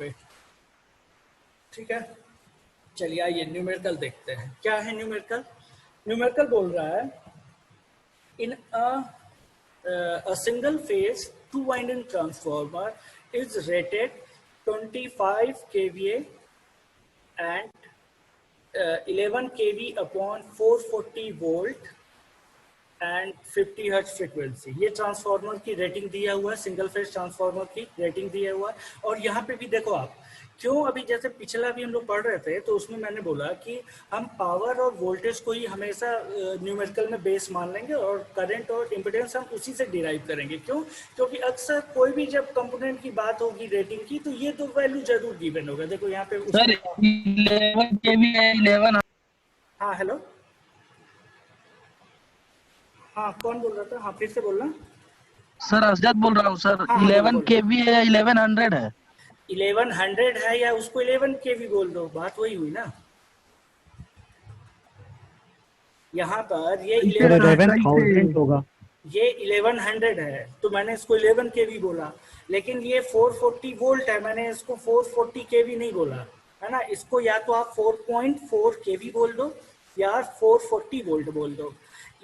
पे। ठीक है, चलिए आइए न्यूमेरिकल देखते हैं। क्या है न्यूमेरिकल? न्यूमेरिकल बोल रहा है इन a single phase two winding transformer is rated 25 kVA and 11 kV upon 440 volt and 50 hertz frequency. ये ट्रांसफार्मर की रेटिंग दिया हुआ है, सिंगल फेज ट्रांसफार्मर की रेटिंग दिया हुआ है। और यहाँ पे भी देखो आप, क्यों अभी जैसे पिछला भी हम लोग पढ़ रहे थे तो उसमें मैंने बोला कि हम पावर और वोल्टेज को ही हमेशा न्यूमेरिकल में बेस मान लेंगे और करंट और इम्पिडेंस हम उसी से डिराइव करेंगे। क्यों? क्योंकि अक्सर कोई भी जब कंपोनेंट की बात होगी रेटिंग की तो ये दो वैल्यू जरूर गिवन होगा। देखो यहाँ पे सर 11 केवी है 11। हाँ हेलो, हाँ कौन बोल रहा था? हाँ फिर से बोलना। सर असजद बोल रहा हूँ सर। हाँ हाँ बोलो 11 बोलो। केवी है या 1100 है? 1100 है या उसको 11 के भी बोल दो, बात वही हुई ना। यहाँ पर ये 11,000 होगा। ये 1100 है तो मैंने इसको 11 के भी बोला, लेकिन ये 440 वोल्ट है, मैंने इसको 440 के भी नहीं बोला, है ना। इसको या तो आप 4.4 के भी बोल दो या 440 वोल्ट बोल दो।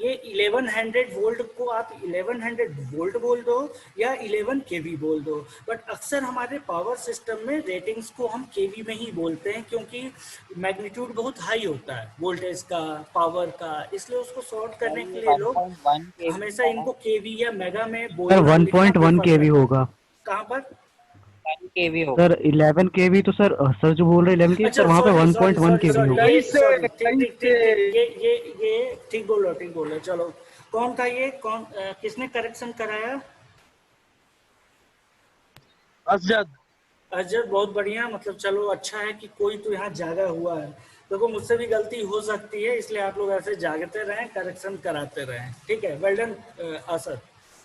ये 1100 वोल्ट को आप 1100 वोल्ट बोल दो या 11 केवी बोल दो, बट अक्सर हमारे पावर सिस्टम में रेटिंग्स को हम केवी में ही बोलते हैं क्योंकि मैग्नीट्यूड बहुत हाई होता है वोल्टेज का, पावर का, इसलिए उसको सॉर्ट करने के लिए लोग हमेशा इनको केवी या मेगा में सर 1.1 केवी होगा। कहाँ पर? 1 केवी होगा सर 11 केवी तो सर जो बोल रहे 11 केवी, सर वहाँ पे 1.1 केवी होगा। ये ठीक बोल रहे हो। चलो कौन था ये? कौन किसने करेक्शन कराया? असजद। अजब, बहुत बढ़िया। मतलब चलो अच्छा है कि कोई तो यहाँ जागा हुआ है। देखो मुझसे भी गलती हो सकती है, इसलिए आप लोग ऐसे जागते रहें, करेक्शन कराते रहें। ठीक है, वेल डन असद।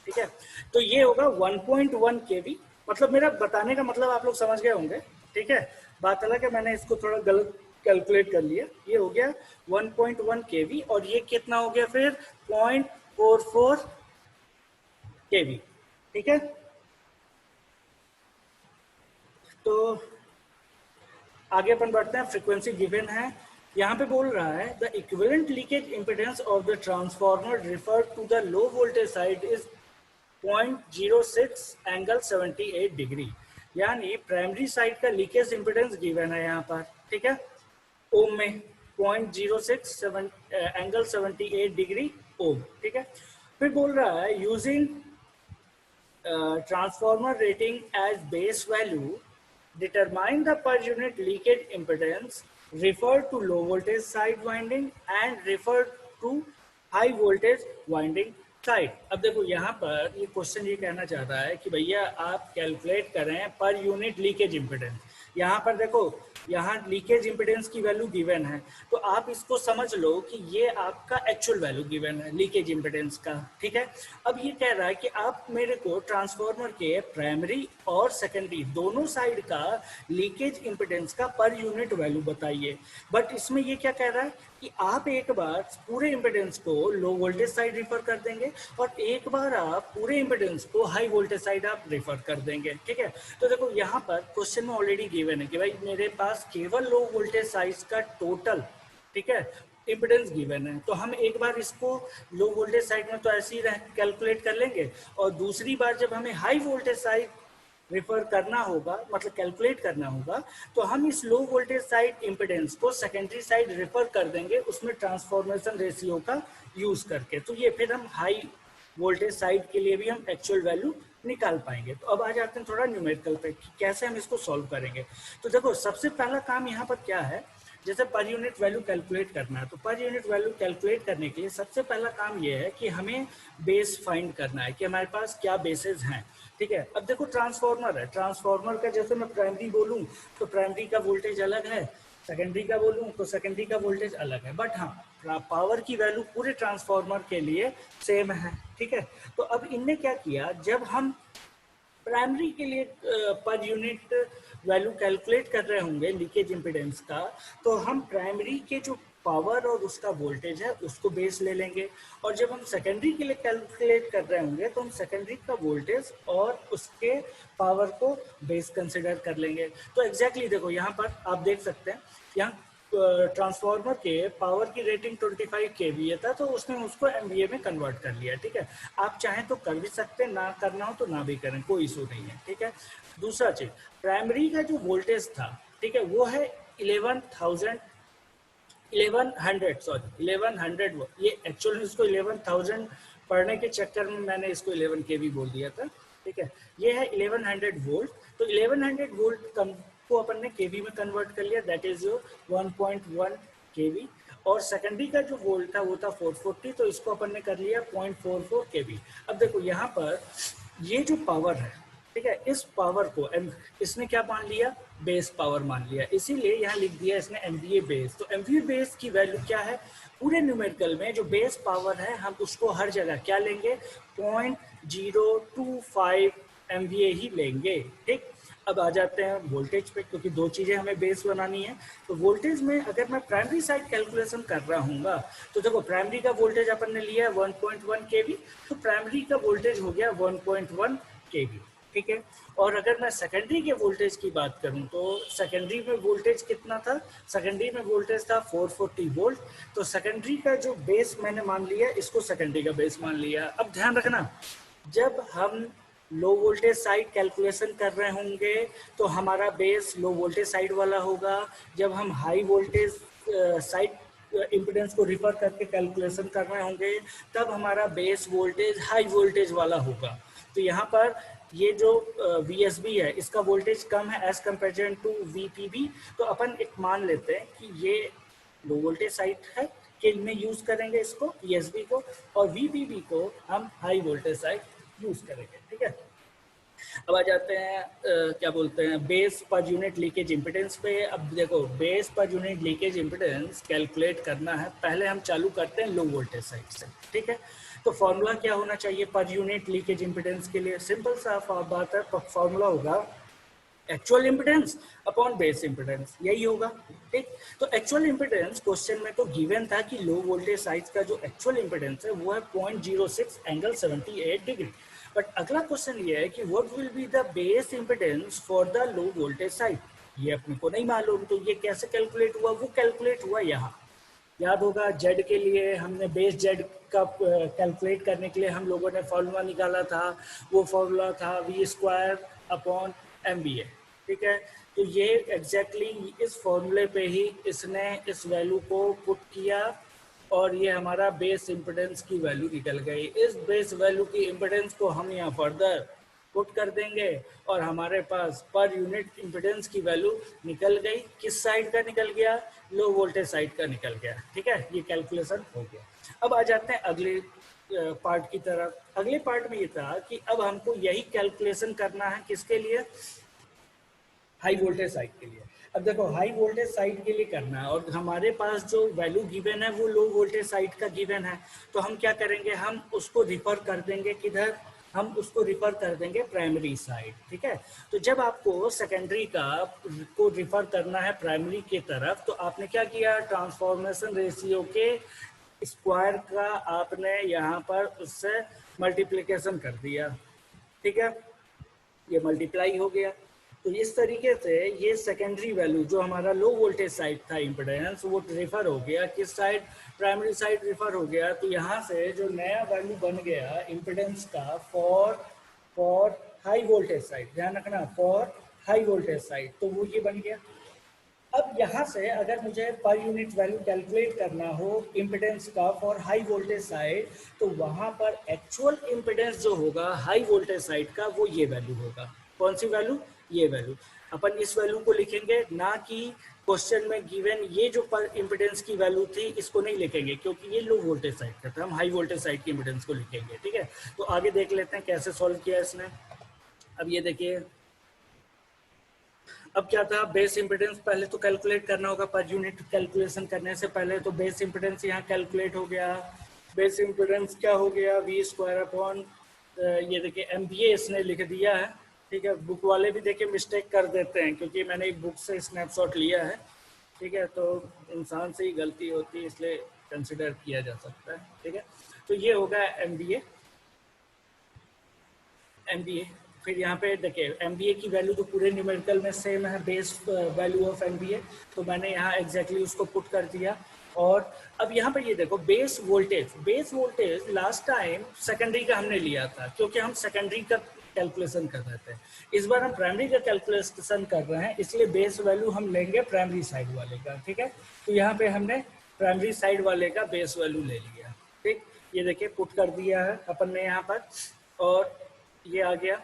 ठीक है, तो ये होगा 1.1 केवी। मतलब मेरा बताने का मतलब आप लोग समझ गए होंगे। ठीक है, बात अलग है मैंने इसको थोड़ा गलत कैलकुलेट कर लिया। ये हो गया 1.1 केवी और ये कितना हो गया फिर? 0.44 केवी। ठीक है, तो आगे अपन बढ़ते हैं। फ्रीक्वेंसी गिवन है, यहाँ पे बोल रहा है the equivalent leakage impedance of the transformer refer to the low voltage side is 0.06 angle 78 degree. यानी प्राइमरी साइड का लीकेज इम्पीडेंस गिवन है यहाँ पर। ठीक है, ओम में 0.06 एंगल 78 डिग्री ओम। ठीक है, फिर बोल रहा है using transformer rating as base value, determine the per unit leakage impedance, refer to low voltage side winding and refer to high voltage winding side। अब देखो यहाँ पर ये क्वेश्चन ये कहना चाह रहा है कि भैया आप कैलकुलेट करें पर यूनिट लीकेज इम्पीडेंस। यहाँ पर देखो, यहाँ लीकेज इम्पीडेंस की वैल्यू गिवन है, तो आप इसको समझ लो कि ये आपका एक्चुअल वैल्यू गिवन है लीकेज इम्पीडेंस का। ठीक है, अब ये कह रहा है कि आप मेरे को ट्रांसफार्मर के प्राइमरी और सेकेंडरी दोनों साइड का लीकेज इम्पीडेंस का पर यूनिट वैल्यू बताइए। बट इसमें ये क्या कह रहा है कि आप एक बार पूरे इम्पीडेंस को लो वोल्टेज साइड रिफर कर देंगे और एक बार आप पूरे इम्पीडेंस को हाई वोल्टेज साइड आप रिफर कर देंगे। ठीक है, तो देखो यहाँ पर क्वेश्चन में ऑलरेडी गिवन है कि भाई मेरे पास केवल लो वोल्टेज साइड का टोटल, ठीक है, इम्पीडेंस गिवन है, तो हम एक बार इसको लो वोल्टेज साइड में तो ऐसे ही कैलकुलेट कर लेंगे और दूसरी बार जब हमें हाई वोल्टेज साइड रेफर करना होगा, मतलब कैलकुलेट करना होगा, तो हम इस लो वोल्टेज साइड इम्पीडेंस को सेकेंडरी साइड रेफर कर देंगे उसमें ट्रांसफॉर्मेशन रेशियो का यूज करके। तो ये फिर हम हाई वोल्टेज साइड के लिए भी हम एक्चुअल वैल्यू निकाल पाएंगे। तो अब आ जाते हैं थोड़ा न्यूमेरिकल पे कि कैसे हम इसको सॉल्व करेंगे। तो देखो सबसे पहला काम यहाँ पर क्या है, जैसे पर यूनिट वैल्यू कैलकुलेट करना है, तो पर यूनिट वैल्यू कैलकुलेट करने के लिए सबसे पहला काम ये है कि हमें बेस फाइंड करना है कि हमारे पास क्या बेसेस हैं। ठीक है, अब देखो ट्रांसफार्मर है, ट्रांसफार्मर का जैसे मैं प्राइमरी बोलूं तो प्राइमरी का वोल्टेज अलग है, सेकेंडरी का बोलूं तो सेकेंडरी का वोल्टेज अलग है, बट हाँ पावर की वैल्यू पूरे ट्रांसफार्मर के लिए सेम है। ठीक है, तो अब इनने क्या किया, जब हम प्राइमरी के लिए पर यूनिट वैल्यू कैलकुलेट कर रहे होंगे लीकेज इम्पीडेंस का, तो हम प्राइमरी के जो पावर और उसका वोल्टेज है उसको बेस ले लेंगे, और जब हम सेकेंडरी के लिए कैलकुलेट कर रहे होंगे तो हम सेकेंडरी का वोल्टेज और उसके पावर को बेस कंसिडर कर लेंगे। तो एग्जैक्टली देखो यहाँ पर आप देख सकते हैं, यहाँ ट्रांसफार्मर के पावर की रेटिंग 25 kVA था, तो उसने उसको MVA में कन्वर्ट कर लिया। ठीक है, आप चाहें तो कर भी सकते हैं, ना करना हो तो ना भी करें, कोई इशू नहीं है। ठीक है, दूसरा चीज, प्राइमरी का जो वोल्टेज था, ठीक है, वो है 1100, ये एक्चुअल में इसको 11,000 पढ़ने के चक्कर में मैंने इसको 11 kV बोल दिया था। ठीक है, ये है 1100 वोल्ट। तो 1100 वोल्ट को अपन ने केवी में कन्वर्ट कर लिया, दैट इज योर 1.1 kV। और सेकेंडरी का जो वोल्ट था वो था 440, तो इसको अपन ने कर लिया 0.44 kV। अब देखो यहाँ पर ये जो पावर है, ठीक है, इस पावर को इसने क्या मान लिया, बेस पावर मान लिया, इसीलिए यहाँ लिख दिया इसने MVA बेस। तो MVA बेस की वैल्यू क्या है, पूरे न्यूमेरिकल में जो बेस पावर है हम उसको हर जगह क्या लेंगे, 0.025 MVA ही लेंगे। ठीक, अब आ जाते हैं वोल्टेज पे, क्योंकि दो चीजें हमें बेस बनानी है। तो वोल्टेज में अगर मैं प्राइमरी साइड कैलकुलेशन कर रहा हूँ तो देखो प्राइमरी का वोल्टेज अपन ने लिया 1.1 kV, तो प्राइमरी का वोल्टेज हो गया 1.1 kV। ठीक है, और अगर मैं सेकेंडरी के वोल्टेज की बात करूं तो सेकेंडरी में वोल्टेज कितना था, सेकेंडरी में वोल्टेज था 440 वोल्ट। तो सेकेंडरी का जो बेस मैंने मान लिया, इसको सेकेंडरी का बेस मान लिया। अब ध्यान रखना, जब हम लो वोल्टेज साइड कैलकुलेशन कर रहे होंगे तो हमारा बेस लो वोल्टेज साइड वाला होगा। जब हम हाई वोल्टेज साइड इम्पीडेंस को रिफर करके कैलकुलेशन कर रहे होंगे तब हमारा बेस वोल्टेज हाई वोल्टेज वाला होगा। तो यहाँ पर ये जो VSB है इसका वोल्टेज कम है एज कम्पेरिजन टू VPB, तो अपन एक मान लेते हैं कि ये लो वोल्टेज साइड है कि में यूज करेंगे इसको VSB को, और VPB को हम हाई वोल्टेज साइड यूज करेंगे। ठीक है, अब आ जाते हैं क्या बोलते हैं base per unit leakage impedance पे। अब देखो base per unit leakage impedance calculate करना है, पहले हम चालू करते हैं लो वोल्टेज साइड से। ठीक है, तो फॉर्मूला क्या होना चाहिए पर यूनिट लीकेज इम्पिडेंस के लिए, सिंपल सा बात है, फॉर्मूला होगा actual impedance upon base impedance, यही होगा। ठीक, तो एक्चुअल इम्पिडेंस क्वेश्चन में तो गिवन था कि लो वोल्टेज साइड का जो एक्चुअल इम्पिडेंस है वो है 0.06 एंगल 78 डिग्री। बट अगला क्वेश्चन ये है कि what will be the base impedance for the low voltage side, ये अपने को नहीं मालूम, तो ये कैसे कैलकुलेट हुआ, वो कैलकुलेट हुआ यहाँ। याद होगा जेड के लिए हमने बेस जेड का कैलकुलेट करने के लिए हम लोगों ने फॉर्मूला निकाला था, वो फॉर्मूला था V² अपॉन MVA। ठीक है, तो ये एग्जैक्टली इस फॉर्मूले पे ही इसने इस वैल्यू को पुट किया और ये हमारा बेस इम्पिडेंस की वैल्यू निकल गई। इस बेस वैल्यू की इम्पिडेंस को हम यहाँ फर्दर पुट कर देंगे और हमारे पास पर यूनिट इम्पिडेंस की वैल्यू निकल गई। किस साइड का निकल गया, लो वोल्टेज साइड का निकल गया। ठीक है, ये कैलकुलेशन हो गया। अब आ जाते हैं अगले पार्ट की तरफ। अगले पार्ट में ये था कि अब हमको यही कैलकुलेशन करना है किसके लिए, हाई वोल्टेज साइड के लिए। अब देखो हाई वोल्टेज साइड के लिए करना है और हमारे पास जो वैल्यू गिवन है वो लो वोल्टेज साइड का गिवन है, तो हम क्या करेंगे, हम उसको रिफर कर देंगे किधर, हम उसको रिफर कर देंगे प्राइमरी साइड। ठीक है, तो जब आपको सेकेंडरी का को रिफर करना है प्राइमरी की तरफ तो आपने क्या किया, ट्रांसफॉर्मेशन रेशियो के स्क्वायर का आपने यहाँ पर उससे मल्टीप्लिकेशन कर दिया। ठीक है, ये मल्टीप्लाई हो गया। तो इस तरीके से ये सेकेंडरी वैल्यू जो हमारा लो वोल्टेज साइड था इम्पिडेंस, वो रिफर हो गया किस साइड, प्राइमरी साइड रिफर हो गया। तो यहाँ से जो नया वैल्यू बन गया इम्पिडेंस का फॉर हाई वोल्टेज साइड, ध्यान रखना फॉर हाई वोल्टेज साइड, तो वो ये बन गया। अब यहाँ से अगर मुझे पर यूनिट वैल्यू कैलकुलेट करना हो इम्पिडेंस का फॉर हाई वोल्टेज साइड, तो वहाँ पर एक्चुअल इम्पिडेंस जो होगा हाई वोल्टेज साइड का वो ये वैल्यू होगा। कौन सी वैल्यू, ये वैल्यू। अपन इस वैल्यू को लिखेंगे, ना कि क्वेश्चन में गिवन ये जो पर इम्पिडेंस की वैल्यू थी इसको नहीं लिखेंगे क्योंकि ये लो वोल्टेज साइड का था, हम हाई वोल्टेज साइड की इम्पिडेंस को लिखेंगे। ठीक है, तो आगे देख लेते हैं कैसे सॉल्व किया इसने। अब ये देखिए, अब क्या था, बेस इम्पिडेंस पहले तो कैलकुलेट करना होगा पर यूनिट कैलकुलेशन करने से पहले, तो बेस इम्पिडेंस यहाँ कैलकुलेट हो गया। बेस इम्पिडेंस क्या हो गया, V² अपॉन ये देखिए MVA इसने लिख दिया है। ठीक है, बुक वाले भी देखिए मिस्टेक कर देते हैं क्योंकि मैंने एक बुक से स्नैपशॉट लिया है, ठीक है, तो इंसान से ही गलती होती है, इसलिए कंसिडर किया जा सकता है। ठीक है, तो ये होगा एमबीए। एमबीए फिर यहाँ पे देखिए एमबीए की वैल्यू तो पूरे न्यूमेरिकल में सेम है, बेस वैल्यू ऑफ एमबीए, तो मैंने यहाँ एग्जैक्टली उसको पुट कर दिया। और अब यहाँ पर ये देखो base voltage last time secondary का हमने लिया था, क्योंकि हम सेकेंडरी का कैलकुलेशन कर रहे थे। इस बार हम प्राइमरी का कैलकुलेशन कर रहे हैं, इसलिए बेस वैल्यू हम लेंगे प्राइमरी साइड वाले का। ठीक है, तो यहाँ पे हमने प्राइमरी साइड वाले का बेस वैल्यू ले लिया। ठीक, ये देखिए पुट कर दिया है अपन ने यहाँ पर, और ये आ गया।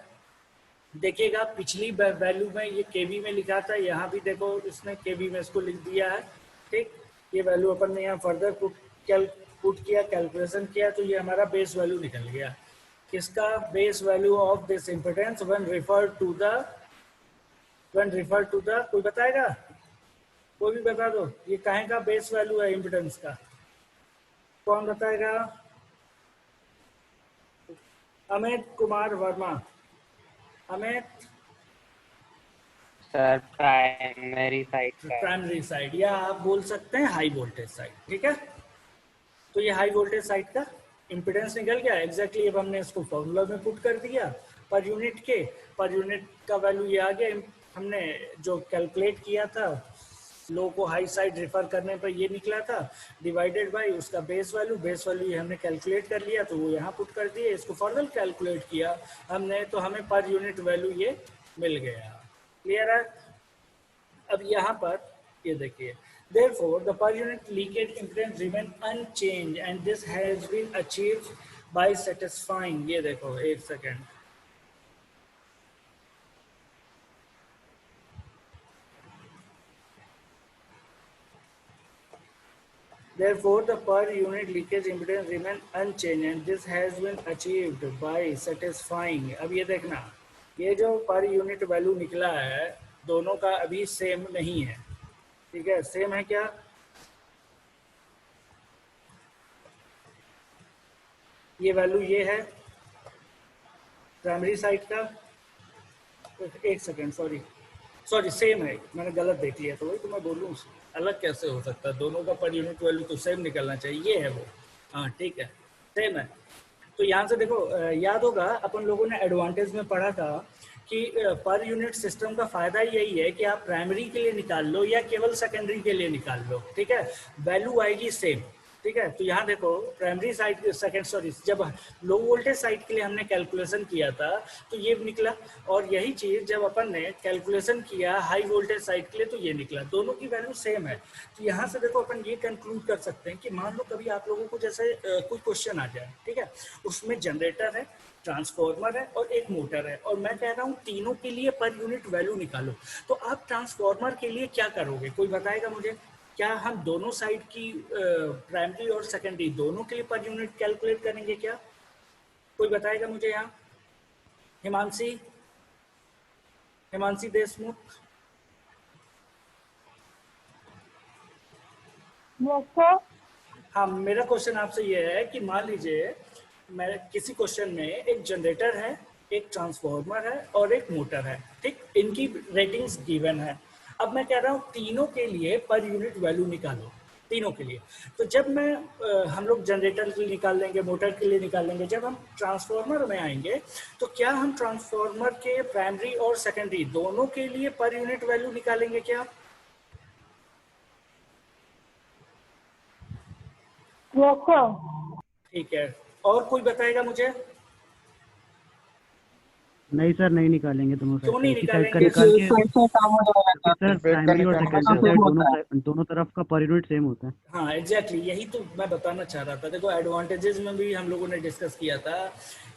देखिएगा पिछली वैल्यू में ये केवी में लिखा था, यहाँ भी देखो इसने केवी में इसको लिख दिया है। ठीक, ये वैल्यू अपन ने यहाँ फर्दर पुट किया, कैलकुलेशन किया, तो ये हमारा बेस वैल्यू निकल गया। किसका? Base value of this impedance when refer to the कोई बताएगा? कोई भी बता दो, ये काहे का बेस वैल्यू है इम्पिडेंस का? कौन बताएगा? Amit Kumar Verma. Amit? Sir primary side का। प्राइमरी साइड, या आप बोल सकते हैं हाई वोल्टेज साइड। ठीक है, तो ये हाई वोल्टेज साइड का इम्पिडेंस निकल गया एग्जैक्टली। अब हमने इसको फॉर्मूला में पुट कर दिया पर यूनिट का वैल्यू ये आ गया। हमने जो कैलकुलेट किया था लो को हाई साइड रेफर करने पर ये निकला था, डिवाइडेड बाय उसका बेस वैल्यू ये हमने कैलकुलेट कर लिया, तो वो यहाँ पुट कर दिए। इसको फर्दर कैलकुलेट किया हमने, तो हमें पर यूनिट वैल्यू ये मिल गया। क्लियर है? अब यहाँ पर ये देखिए, therefore the per unit leakage impedance remain unchanged and this has been achieved by satisfying, ये देखो एक second, therefore the per unit leakage impedance remain unchanged and this has been achieved by satisfying। अब ये देखना, ये जो per unit value निकला है दोनों का अभी सेम नहीं है। ठीक है, सेम है क्या? ये वैल्यू ये है प्राइमरी साइड का, एक सेकेंड, सॉरी सेम है, मैंने गलत देख लिया, तो वही तो मैं बोलूँ अलग कैसे हो सकता है, दोनों का पर यूनिट वैल्यू तो सेम निकलना चाहिए। ये है वो, हाँ ठीक है सेम है। तो यहाँ से देखो याद होगा अपन लोगों ने एडवांटेज में पढ़ा था कि पर यूनिट सिस्टम का फायदा यही है कि आप प्राइमरी के लिए निकाल लो या केवल सेकेंडरी के लिए निकाल लो, ठीक है, वैल्यू आएगी सेम। ठीक है, तो यहाँ देखो प्राइमरी साइड जब लो वोल्टेज साइड के लिए हमने कैलकुलेशन किया था तो ये निकला, और यही चीज जब अपन ने कैलकुलेशन किया हाई वोल्टेज साइड के लिए तो ये निकला, दोनों की वैल्यू सेम है। तो यहाँ से देखो अपन ये कंक्लूड कर सकते हैं कि मान लो कभी आप लोगों को जैसे कोई क्वेश्चन आ जाए, ठीक है, उसमें जनरेटर है, ट्रांसफार्मर है और एक मोटर है, और मैं कह रहा हूँ तीनों के लिए पर यूनिट वैल्यू निकालो, तो आप ट्रांसफार्मर के लिए क्या करोगे? कोई बताएगा मुझे? क्या हम दोनों साइड की प्राइमरी और सेकेंडरी दोनों के लिए पर यूनिट कैलकुलेट करेंगे क्या? कोई बताएगा मुझे यहाँ? हिमांशी देशमुख। हाँ, मेरा क्वेश्चन आपसे ये है कि मान लीजिए मैं किसी क्वेश्चन में एक जनरेटर है, एक ट्रांसफार्मर है और एक मोटर है, ठीक, इनकी रेटिंग्स गिवन है। अब मैं कह रहा हूँ तीनों के लिए पर यूनिट वैल्यू निकालो, तीनों के लिए। तो जब हम लोग जनरेटर के लिए निकाल लेंगे, मोटर के लिए निकाल लेंगे, जब हम ट्रांसफार्मर में आएंगे तो क्या हम ट्रांसफार्मर के प्राइमरी और सेकेंडरी दोनों के लिए पर यूनिट वैल्यू निकालेंगे क्या? ठीक है, और कोई बताएगा मुझे? नहीं सर, नहीं निकालेंगे दोनों साइड। क्यों नहीं निकालेंगे? निकाल के सर प्राइमरी और सेकेंडरी साइड दोनों तरफ का पर यूनिट सेम होता है। हाँ एग्जैक्टली, यही तो मैं बताना चाह रहा था। देखो एडवांटेजेस में भी हम लोगों ने डिस्कस किया था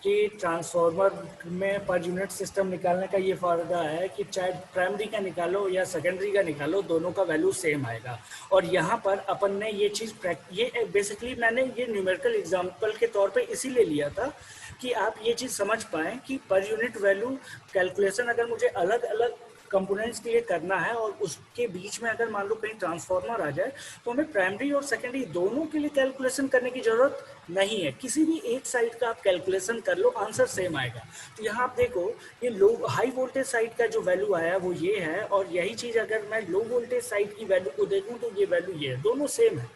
कि ट्रांसफार्मर में पर यूनिट सिस्टम निकालने का ये फायदा है कि चाहे प्राइमरी का निकालो या सेकेंडरी का निकालो, दोनों का वैल्यू सेम आएगा। और यहाँ पर अपन ने ये चीज़ ये बेसिकली मैंने ये न्यूमेरिकल एग्जाम्पल के तौर पे इसीलिए लिया था कि आप ये चीज़ समझ पाएँ कि पर यूनिट वैल्यू कैलकुलेशन अगर मुझे अलग अलग कंपोनेंट्स के लिए करना है और उसके बीच में अगर मान लो कहीं ट्रांसफार्मर आ जाए तो हमें प्राइमरी और सेकेंडरी दोनों के लिए कैलकुलेशन करने की जरूरत नहीं है। किसी भी एक साइड का आप कैलकुलेशन कर लो, आंसर सेम आएगा। तो यहाँ आप देखो ये लो हाई वोल्टेज साइड का जो वैल्यू आया वो ये है, और यही चीज़ अगर मैं लो वोल्टेज साइड की वैल्यू को देखूँ तो ये वैल्यू ये है, दोनों सेम है।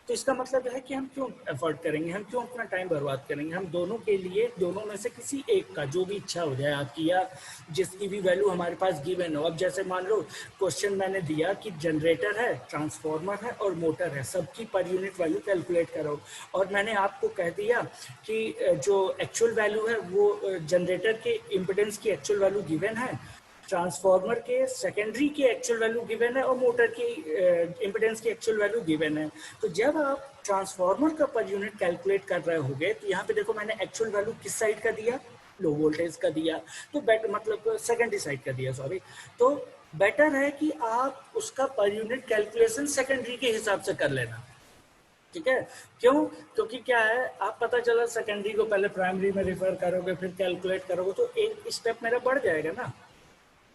तो इसका मतलब है कि हम क्यों एफर्ट करेंगे, हम क्यों अपना टाइम बर्बाद करेंगे, हम दोनों के लिए दोनों में से किसी एक का जो भी इच्छा हो जाए आपकी, या जिसकी भी वैल्यू हमारे पास गिवन हो। अब जैसे मान लो क्वेश्चन मैंने दिया कि जनरेटर है, ट्रांसफार्मर है और मोटर है, सबकी पर यूनिट वैल्यू कैलकुलेट करो, और मैंने आपको कह दिया कि जो एक्चुअल वैल्यू है वो जनरेटर के इम्पिडेंस की एक्चुअल वैल्यू गिवन है, ट्रांसफार्मर के सेकेंडरी की एक्चुअल वैल्यू गिवन है और मोटर की इम्पिडेंस की एक्चुअल वैल्यू गिवन है। तो जब आप ट्रांसफार्मर का पर यूनिट कैलकुलेट कर रहे होगे तो यहाँ पे देखो मैंने एक्चुअल वैल्यू किस साइड का दिया, लो वोल्टेज का दिया, तो बेटर मतलब सेकेंडरी साइड का दिया, सॉरी। तो बेटर है कि आप उसका पर यूनिट कैलकुलेशन सेकेंडरी के हिसाब से कर लेना, ठीक है। क्यों? क्योंकि क्या है, आप पता चला सेकेंडरी को पहले प्राइमरी में रिफर करोगे फिर कैलकुलेट करोगे तो एक स्टेप मेरा बढ़ जाएगा ना।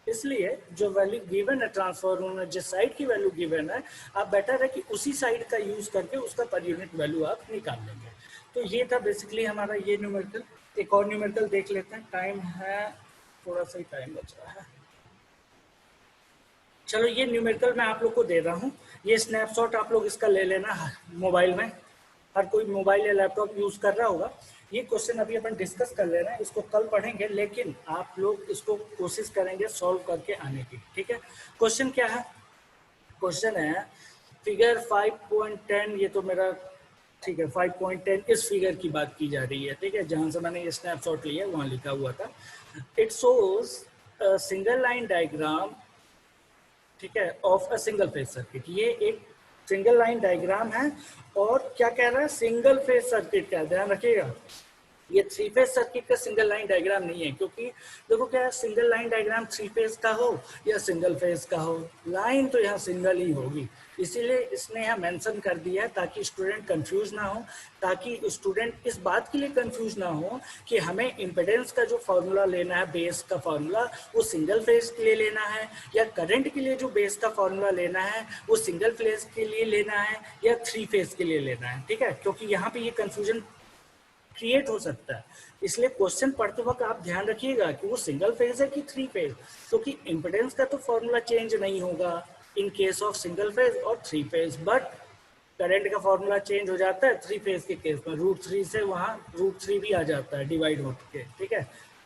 इसलिए जो वैल्यू गिवन है ट्रांसफार्मर में, जिस साइड की वैल्यू गिवन है, आप बेटर है कि उसी साइड का यूज करके उसका पर यूनिट वैल्यू आप निकाल लेंगे। तो ये था बेसिकली हमारा ये न्यूमेरिकल। एक और न्यूमेरिकल देख लेते हैं, टाइम है थोड़ा सा ही टाइम बच रहा है। चलो ये न्यूमेरिकल मैं आप लोग को दे रहा हूँ, ये स्नैपशॉट आप लोग इसका ले लेना मोबाइल में, हर कोई मोबाइल या लैपटॉप यूज कर रहा होगा। ये क्वेश्चन अभी अपन डिस्कस कर ले रहे हैं, इसको कल पढ़ेंगे, लेकिन आप लोग इसको कोशिश करेंगे सॉल्व करके आने की, ठीक है। क्वेश्चन क्या है? क्वेश्चन है फिगर 5.10, ये तो मेरा ठीक है 5.10 इस फिगर की बात की जा रही है, ठीक है, जहां से मैंने ये स्नैपशॉट लिया है वहां लिखा हुआ था। It shows single line diagram, ठीक है, of a single phase circuit. ये एक सिंगल लाइन डायग्राम है, और क्या कह रहा है, सिंगल फेज सर्किट का, ध्यान रखिएगा ये थ्री फेज सर्किट का सिंगल लाइन डायग्राम नहीं है, क्योंकि देखो क्या है, single line diagram three phase का हो या सिंगल फेज का हो, लाइन तो यहाँ सिंगल ही होगी। इसीलिए इसने यहाँ मेंशन कर दिया है ताकि स्टूडेंट कंफ्यूज ना हो, ताकि स्टूडेंट इस बात के लिए कंफ्यूज ना हो कि हमें इम्पिडेंस का जो फॉर्मूला लेना है, बेस का फॉर्मूला, वो सिंगल फेज के लिए लेना है, या करंट के लिए जो बेस का फॉर्मूला लेना है वो सिंगल फेज के लिए लेना है या थ्री फेज के लिए लेना है, ठीक है। क्योंकि यहाँ पे ये कंफ्यूजन क्रिएट हो सकता है, इसलिए क्वेश्चन पढ़ते वक्त आप ध्यान रखिएगा कि वो सिंगल फेज है कि थ्री फेज, क्योंकि इम्पिडेंस का तो फॉर्मूला चेंज नहीं होगा in case of single phase और थ्री फेज, बट करंट का फॉर्मूला चेंज हो जाता है थ्री फेज के केस में, √3 से वहाँ √3 भी आ जाता है डिवाइड होकर, ठीक है।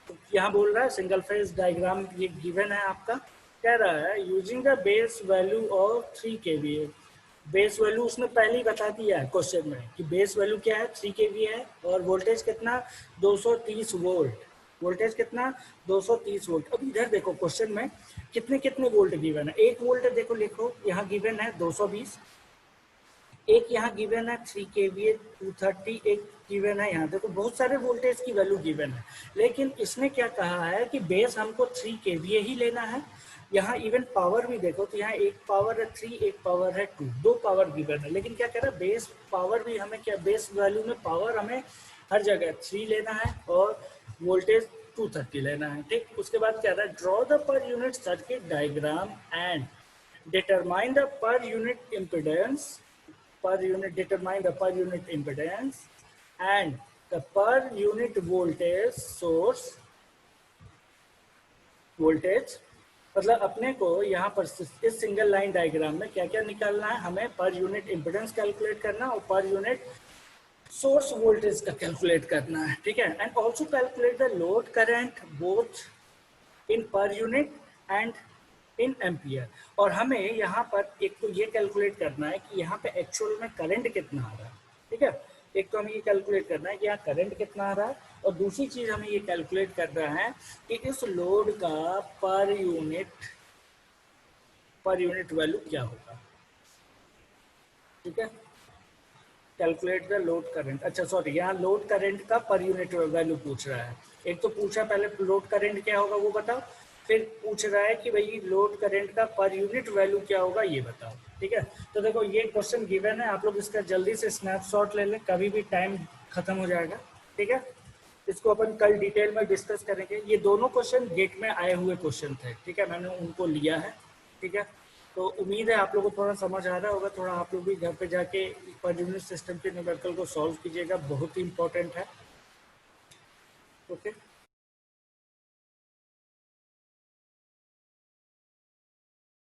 तो यहाँ बोल रहा है सिंगल फेज डायग्राम ये गिवन है आपका, कह रहा है using the base value of 3 kVA। Base value उसने पहले ही बता दिया है क्वेश्चन में कि बेस वैल्यू क्या है, 3 kVA है, और वोल्टेज कितना, 230 वोल्ट, वोल्टेज कितना, 230 वोल्ट। अब इधर देखो क्वेश्चन में कितने कितने वोल्ट गिवन है, 1 वोल्ट देखो लिखो, यहाँ गिवन है 220, एक यहाँ गिवन है 3 kVA 230, एक गिवन है यहाँ, देखो बहुत सारे वोल्टेज की वैल्यू गिवन है, लेकिन इसने क्या कहा है कि बेस हमको 3 kVA ही लेना है। यहाँ इवन पावर भी देखो तो यहाँ एक पावर है 3, एक पावर है 2, दो पावर गिवन है, लेकिन क्या कह रहा है, बेस पावर भी हमें क्या, बेस वैल्यू में पावर हमें हर जगह 3 लेना है और वोल्टेज 230 लेना है, ठीक। उसके बाद क्या रहा है, draw the per unit circuit diagram and determine the per unit impedance, determine the per unit impedance and the per unit voltage source voltage। मतलब अपने को यहाँ पर इस सिंगल लाइन डायग्राम में क्या क्या निकालना है, हमें पर यूनिट इम्पिडेंस कैलकुलेट करना और पर यूनिट सोर्स वोल्टेज का कैलकुलेट करना है, ठीक है। And also calculate the load current both in per unit and in ampere. और हमें यहाँ पर एक तो ये कैलकुलेट करना है कि यहाँ पे एक्चुअल में करंट कितना आ रहा है, ठीक है। एक तो हमें ये कैलकुलेट करना है कि यहाँ करंट कितना आ रहा है, और दूसरी चीज हमें ये कैलकुलेट करना है कि इस लोड का पर यूनिट वैल्यू क्या होगा, ठीक है। कैलकुलेट द लोड करंट, अच्छा सॉरी, यहाँ लोड करंट का पर यूनिट वैल्यू पूछ रहा है। एक तो पूछा पहले लोड करंट क्या होगा वो बताओ, फिर पूछ रहा है कि भाई लोड करंट का पर यूनिट वैल्यू क्या होगा ये बताओ, ठीक है। तो देखो ये क्वेश्चन गिवन है, आप लोग इसका जल्दी से स्नैपशॉट ले लें, कभी भी टाइम खत्म हो जाएगा, ठीक है। इसको अपन कल डिटेल में डिस्कस करेंगे। ये दोनों क्वेश्चन गेट में आए हुए क्वेश्चन थे, ठीक है, मैंने उनको लिया है, ठीक है। तो उम्मीद है आप लोगों को थोड़ा समझ आ रहा होगा। थोड़ा आप लोग भी घर पे जाके पर यूनिट सिस्टम के न्यूमेरिकल को सॉल्व कीजिएगा, बहुत ही इंपॉर्टेंट है। ओके।